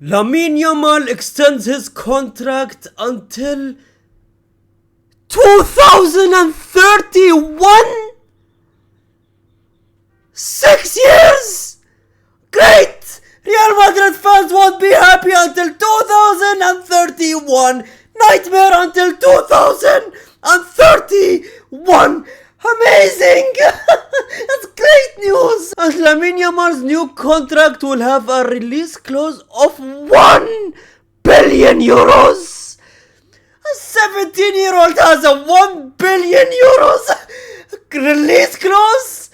Lamine Yamal extends his contract until 2031? 6 years? Great! Real Madrid fans won't be happy until 2031. Nightmare until 2031. Amazing! That's great news! And Lamine Yamal's new contract will have a release clause of 1 billion euros! A 17-year-old has a 1 billion euros release clause?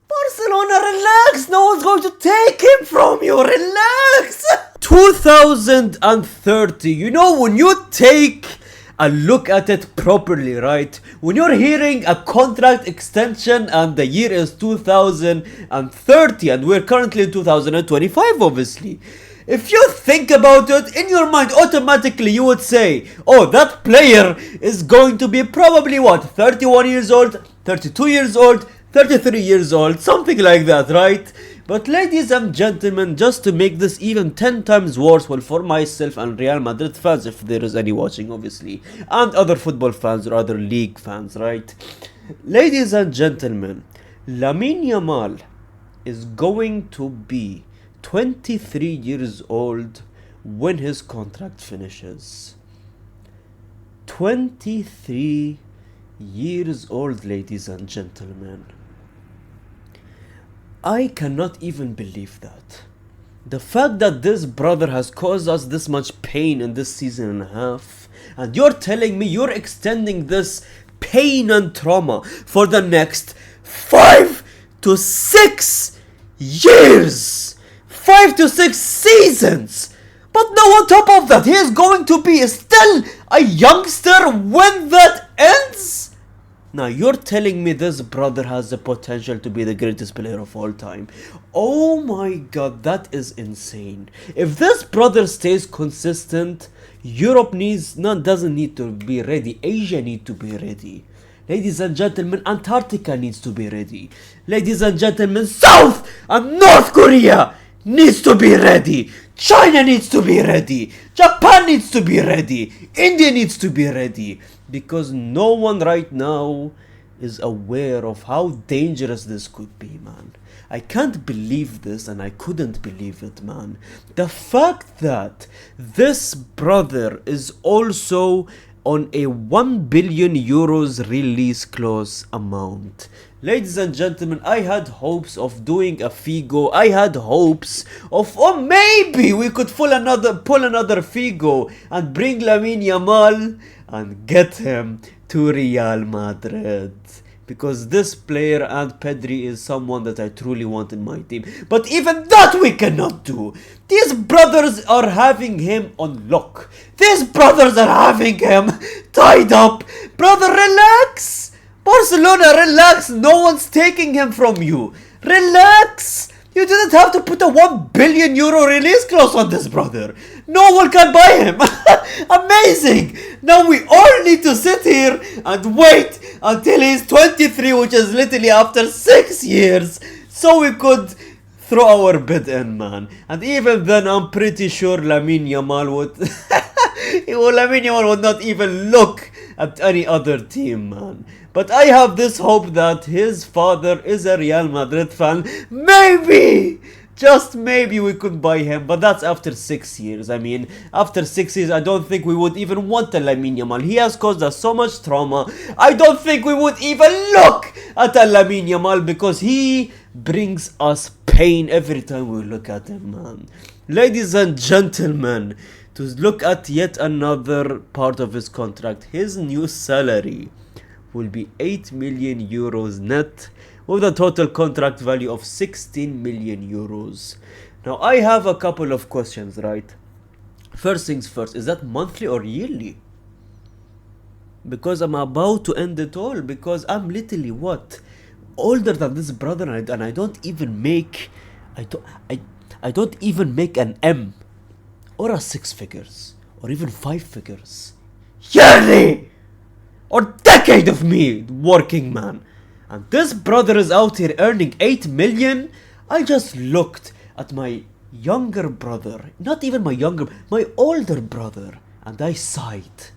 Barcelona, relax! No one's going to take him from you, relax! 2030, you know, when you take a look at it properly, right? When you're hearing a contract extension and the year is 2030 and we're currently in 2025, obviously. If you think about it, in your mind, automatically you would say, oh, that player is going to be probably what, 31 years old, 32 years old, 33 years old, something like that, right? But ladies and gentlemen, just to make this even 10 times worse, well, for myself and Real Madrid fans, if there is any watching, obviously, and other football fans or other league fans, right? Ladies and gentlemen, Lamine Yamal is going to be 23 years old when his contract finishes. 23 years old, ladies and gentlemen. I cannot even believe that. The fact that this brother has caused us this much pain in this season and a half, and you're telling me you're extending this pain and trauma for the next 5 to 6 years, 5 to 6 seasons. But now on top of that, he is going to be still a youngster when that ends? Now you're telling me this brother has the potential to be the greatest player of all time. Oh my god, that is insane. If this brother stays consistent, Europe doesn't need to be ready. Asia needs to be ready. Ladies and gentlemen, Antarctica needs to be ready. Ladies and gentlemen, South and North Korea needs to be ready. China needs to be ready. Japan needs to be ready. India needs to be ready. Because no one right now is aware of how dangerous this could be, man. I can't believe this, and I couldn't believe it, man. The fact that this brother is also on a 1 billion euros release clause amount. Ladies and gentlemen, I had hopes of doing a Figo. I had hopes of, oh, maybe we could pull another Figo and bring Lamine Yamal and get him to Real Madrid. Because this player and Pedri is someone that I truly want in my team. But even that we cannot do. These brothers are having him on lock. These brothers are having him tied up. Brother, relax. Barcelona, relax. No one's taking him from you. Relax. You didn't have to put a 1 billion euro release clause on this brother. No one can buy him. Amazing. Now we all need to sit here and wait until he's 23, which is literally after 6 years, so we could throw our bid in, man. And even then, I'm pretty sure Lamine Yamal would not even look at any other team, man. But I have this hope that his father is a Real Madrid fan. Maybe, just maybe we could buy him, but that's after 6 years. I mean, after 6 years, I don't think we would even want a Lamine Yamal. He has caused us so much trauma. I don't think we would even look at a Lamine Yamal because he brings us pain every time we look at him, man. Ladies and gentlemen, to look at yet another part of his contract, his new salary will be 8 million euros net, with a total contract value of 16 million euros. Now I have a couple of questions, right? First things first, is that monthly or yearly? Because I'm about to end it all, because I'm literally what? Older than this brother, and I don't even make I don't even make an M or a 6 figures or even 5 figures yearly or decade of me working, man. And this brother is out here earning 8 million. I just looked at my younger brother, not even my older brother, and I sighed.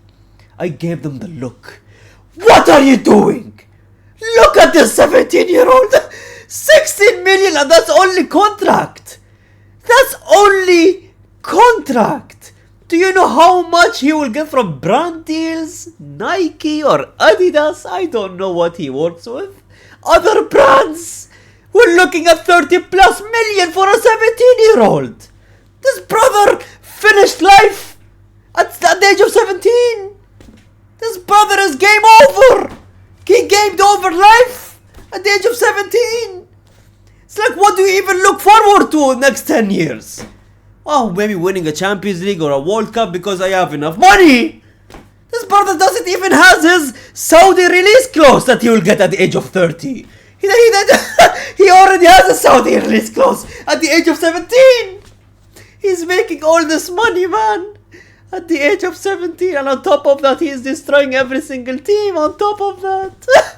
I gave them the look. What are you doing? Look at this 17-year-old. 16 million, and that's only contract. That's only contract. Do you know how much he will get from brand deals? Nike or Adidas? I don't know what he works with. Other brands. We're looking at 30 plus million for a 17-year-old. This brother finished life at the age of 17. This brother is game over. He gamed over life at the age of 17. It's like, what do you even look forward to in the next 10 years? Oh, maybe winning a Champions League or a World Cup because I have enough money. This brother doesn't even have his Saudi release clause that he will get at the age of 30. He already has a Saudi release clause at the age of 17. He's making all this money, man, at the age of 17. And on top of that, he's destroying every single team on top of that.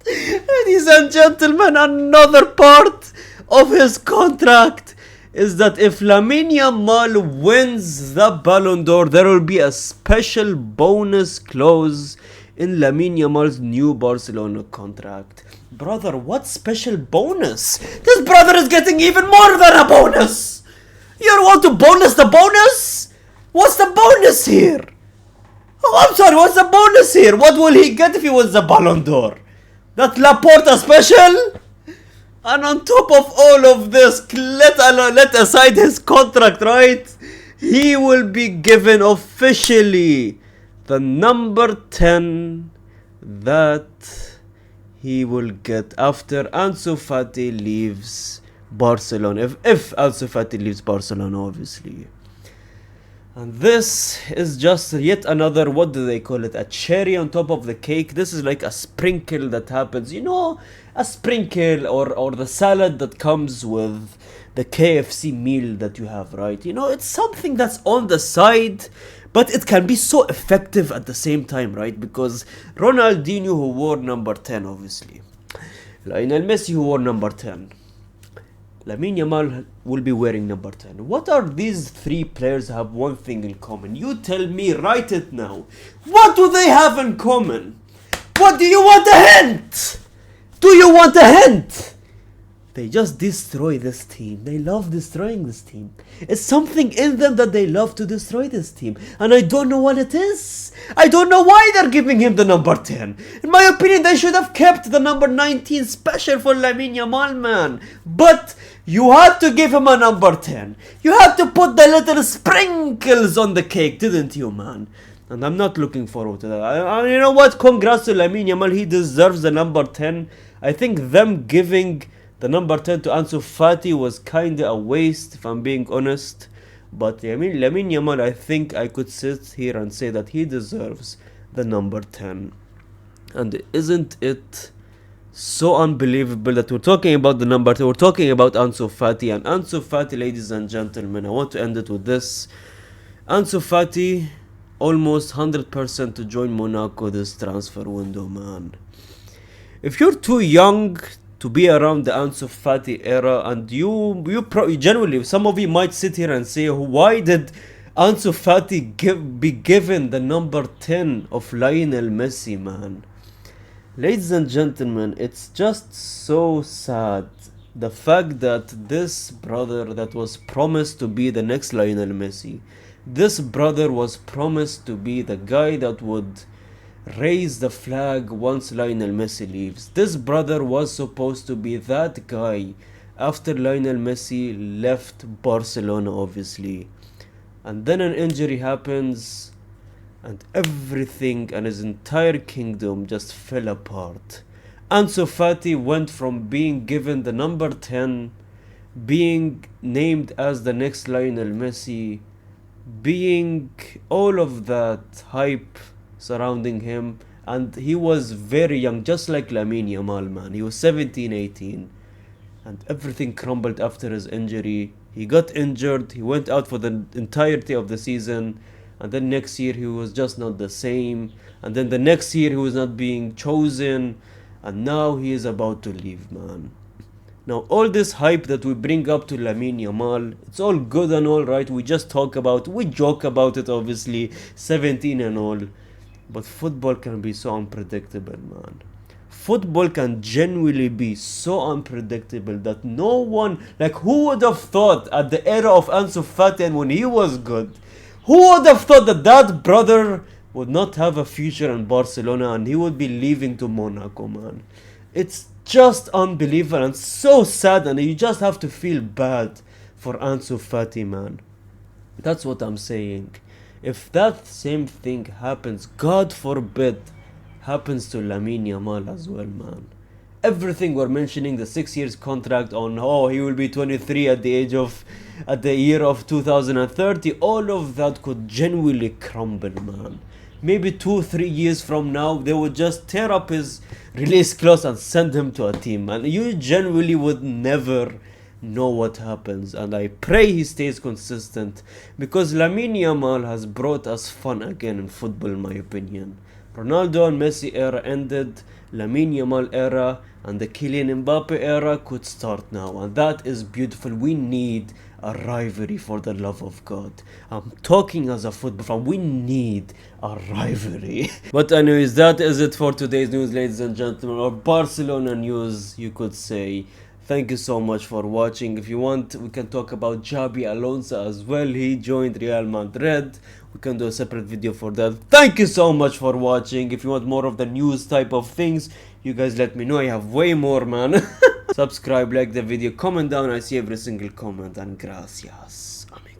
Ladies and gentlemen, another part of his contract is that if Lamine Yamal wins the Ballon d'Or, there will be a special bonus clause in Lamine Yamal's new Barcelona contract. Brother, what special bonus? This brother is getting even more than a bonus. You want to bonus the bonus? What's the bonus here? Oh, I'm sorry, what's the bonus here? What will he get if he wins the Ballon d'Or? That Laporta special? And on top of all of this, let aside his contract, right? He will be given officially the number 10 that he will get after Ansu Fati leaves Barcelona. If Ansu Fati leaves Barcelona, obviously. And this is just yet another, what do they call it, a cherry on top of the cake. This is like a sprinkle that happens, you know, a sprinkle or the salad that comes with the KFC meal that you have, right? You know, it's something that's on the side, but it can be so effective at the same time, right? Because Ronaldinho, who wore number 10, obviously. Lionel Messi, who wore number 10. Lamine Yamal will be wearing number 10. What are these three players have one thing in common? You tell me, write it now. What do they have in common? What do you want a hint? Do you want a hint? They just destroy this team. They love destroying this team. It's something in them that they love to destroy this team. And I don't know what it is. I don't know why they're giving him the number 10. In my opinion, they should have kept the number 19 special for Lamine Yamal, man. But you had to give him a number 10. You had to put the little sprinkles on the cake, didn't you, man? And I'm not looking forward to that. You know what? Congrats to Lamine Yamal. He deserves the number 10. I think them giving the number 10 to Ansu Fati was kinda a waste, if I'm being honest. But I mean, Lamine Yamal, I think I could sit here and say that he deserves the number 10. And isn't it so unbelievable that we're talking about the number 10, we're talking about Ansu Fati. And Ansu Fati, ladies and gentlemen, I want to end it with this. Ansu Fati, almost 100% to join Monaco this transfer window, man. If you're too young to be around the Ansu Fati era, and you generally, some of you might sit here and say, why did Ansu Fati be given the number 10 of Lionel Messi, man? Ladies and gentlemen, it's just so sad, the fact that this brother that was promised to be the next Lionel Messi, this brother was promised to be the guy that would raise the flag once Lionel Messi leaves. This brother was supposed to be that guy after Lionel Messi left Barcelona, obviously. And then an injury happens and everything and his entire kingdom just fell apart. Ansu Fati went from being given the number 10, being named as the next Lionel Messi, being all of that hype surrounding him, and he was very young, just like Lamine Yamal, man. He was 17, 18, and everything crumbled after his injury. He got injured, he went out for the entirety of the season, and then next year he was just not the same, and then the next year he was not being chosen, and now he is about to leave, man. Now, all this hype that we bring up to Lamine Yamal, it's all good and all, right? We just talk about, we joke about it, obviously, 17 and all. But football can be so unpredictable, man. Football can genuinely be so unpredictable that no one, like, who would have thought at the era of Ansu Fati and when he was good, who would have thought that that brother would not have a future in Barcelona and he would be leaving to Monaco, man? It's just unbelievable and so sad, and you just have to feel bad for Ansu Fati, man. That's what I'm saying. If that same thing happens, God forbid, happens to Lamine Yamal as well, man. Everything we're mentioning, the 6 years contract on, oh, he will be 23 at the year of 2030, all of that could genuinely crumble, man. Maybe 2-3 years from now, they would just tear up his release clause and send him to a team, and you genuinely would never know what happens. And I pray he stays consistent, because Lamine Yamal has brought us fun again in football, in my opinion. Ronaldo and Messi era ended, Lamine Yamal era and the Kylian Mbappe era could start now, and that is beautiful. We need a rivalry, for the love of God. I'm talking as a football fan, we need a rivalry. But anyways, that is it for today's news, ladies and gentlemen, or Barcelona news, you could say. Thank you so much for watching. If you want, we can talk about Xabi Alonso as well. He joined Real Madrid. We can do a separate video for that. Thank you so much for watching. If you want more of the news type of things, you guys let me know. I have way more, man. Subscribe, like the video, comment down. I see every single comment. And gracias, amigos.